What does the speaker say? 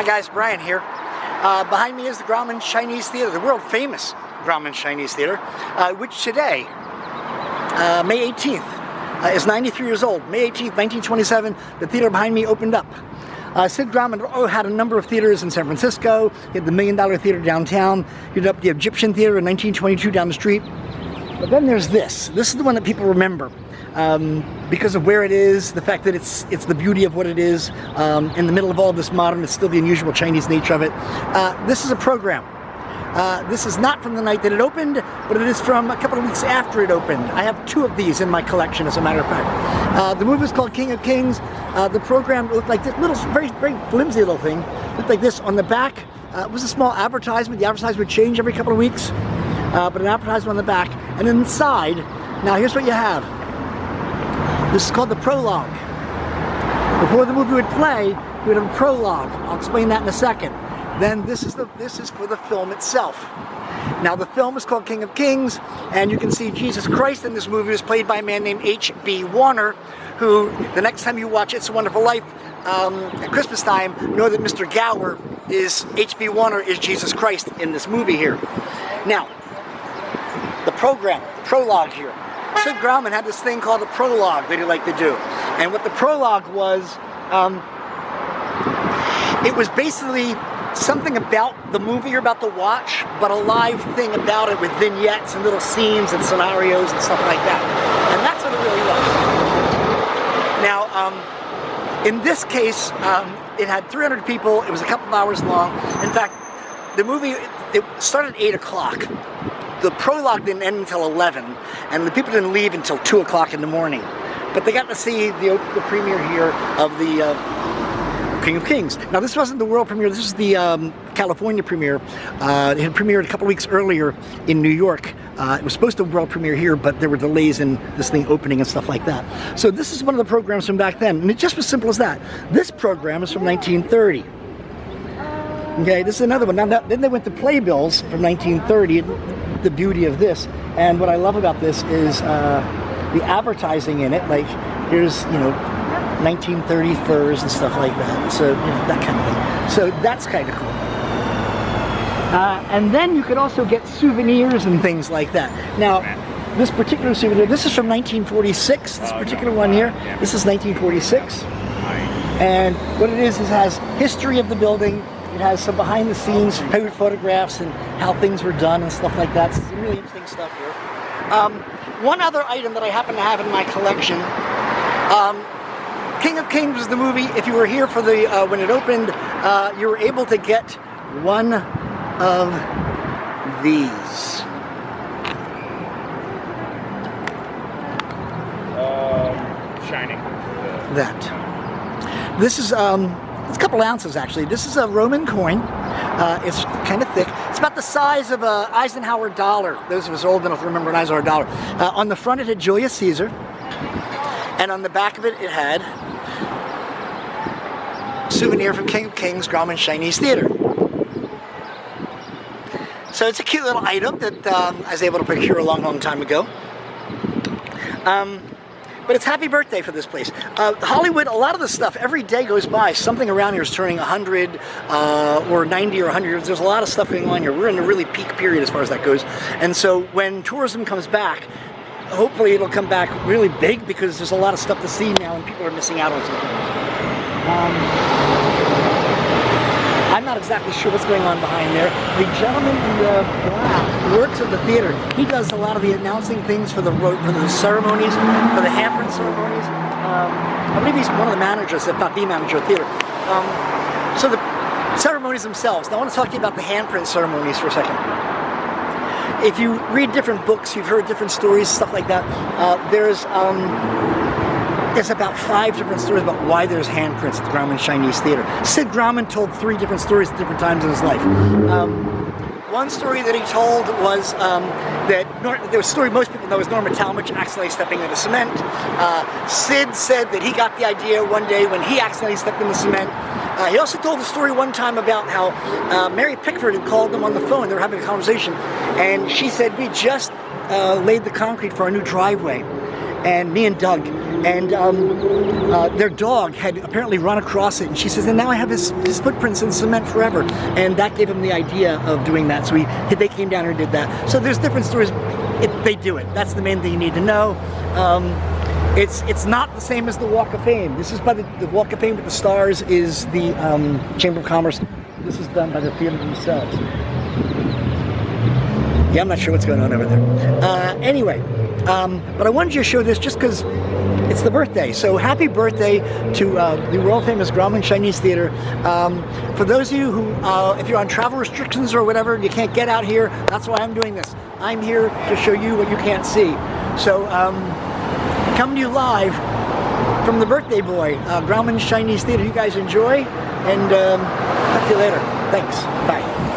Hi guys, Brian here. Behind me is the Grauman Chinese Theater, the world famous Grauman Chinese Theater, which today, May 18th, is 93 years old. May 18th, 1927, the theater behind me opened up. Sid Grauman had a number of theaters in San Francisco. He had the $1 Million Theater downtown. He did up the Egyptian Theater in 1922 down the street. But then there's this. This is the one that people remember. Because of where it is, the fact that it's the beauty of what it is, in the middle of all this modern, it's still the unusual Chinese nature of it. This is a program. This is not from the night that it opened, but it is from a couple of weeks after it opened. I have 2 of these in my collection, as a matter of fact. The movie is called King of Kings. The program looked like this little, very flimsy little thing. Looked like this on the back. It was a small advertisement. The advertisement would change every couple of weeks, but an advertisement on the back. And inside, now here's what you have. This is called the prologue. Before the movie would play, you would have a prologue. I'll explain that in a second. Then this is for the film itself. Now the film is called King of Kings, and you can see Jesus Christ in this movie was played by a man named H.B. Warner, who, the next time you watch It's a Wonderful Life at Christmas time, know that Mr. Gower is H.B. Warner is Jesus Christ in this movie here. Now, the prologue here. Sid Grauman had this thing called a prologue that he liked to do. And what the prologue was, it was basically something about the movie you're about to watch, but a live thing about it with vignettes and little scenes and scenarios and stuff like that. And that's what it really was. Now, in this case, it had 300 people. It was a couple of hours long. In fact, the movie, it started at 8 o'clock. The prologue didn't end until 11, and the people didn't leave until 2 o'clock in the morning. But they got to see the premiere here of the King of Kings. Now, this wasn't the world premiere. This is the California premiere. It had premiered a couple weeks earlier in New York. It was supposed to world premiere here, but there were delays in this thing opening and stuff like that. So this is one of the programs from back then, and it just was simple as that. This program is from 1930. Okay, this is another one. Now, then they went to playbills from 1930. The beauty of this, and what I love about this is the advertising in it. Like, here's, 1930 furs and stuff like that. So, that kind of thing. So that's kind of cool. And then you could also get souvenirs and things like that. Now, this particular souvenir, this is from 1946. This particular one here, this is 1946. And what it is has history of the building. It has some behind-the-scenes photographs and how things were done and stuff like that. Some really interesting stuff here. One other item that I happen to have in my collection, King of Kings was the movie. If you were here for the when it opened, you were able to get one of these. Shining. That. This is it's a couple ounces actually. This is a Roman coin. It's kind of thick. It's about the size of an Eisenhower dollar. Those of us old enough to remember an Eisenhower dollar. On the front it had Julius Caesar, and on the back of it it had souvenir from King of Kings, Grauman Chinese Theater. So it's a cute little item that I was able to procure a long time ago. But it's happy birthday for this place. Hollywood, a lot of the stuff, every day goes by, something around here is turning 100 or 90 or 100 years. There's a lot of stuff going on here. We're in a really peak period as far as that goes. And so when tourism comes back, hopefully it'll come back really big, because there's a lot of stuff to see now and people are missing out on some things. I'm not exactly sure what's going on behind there. The gentleman in the black works at the theater. He does a lot of the announcing things for the ceremonies, for the handprint ceremonies. I believe he's one of the managers, if not the manager of the theater. So the ceremonies themselves. Now I want to talk to you about the handprint ceremonies for a second. If you read different books, you've heard different stories, stuff like that. There's about 5 different stories about why there's handprints at the Grauman Chinese Theater. Sid Grauman told 3 different stories at different times in his life. One story that he told was there was a story most people know is Norma Talmadge accidentally stepping into cement. Sid said that he got the idea one day when he accidentally stepped in the cement. He also told the story one time about how Mary Pickford had called them on the phone. They were having a conversation, and she said, "We just laid the concrete for our new driveway." and me and Doug, and their dog had apparently run across it, and she says, and now I have his footprints in cement forever, and that gave him the idea of doing that. So they came down and did that. So there's different stories. They do it. That's the main thing you need to know. It's not the same as the Walk of Fame. This is by the Walk of Fame with the stars is the Chamber of Commerce. This is done by the theater themselves. Yeah, I'm not sure what's going on over there. Anyway, but I wanted you to show this just because it's the birthday. So happy birthday to the world famous Grauman Chinese Theater. For those of you who, if you're on travel restrictions or whatever, you can't get out here, that's why I'm doing this. I'm here to show you what you can't see. So coming to you live from the birthday boy, Grauman Chinese Theater. You guys enjoy, and talk to you later. Thanks. Bye.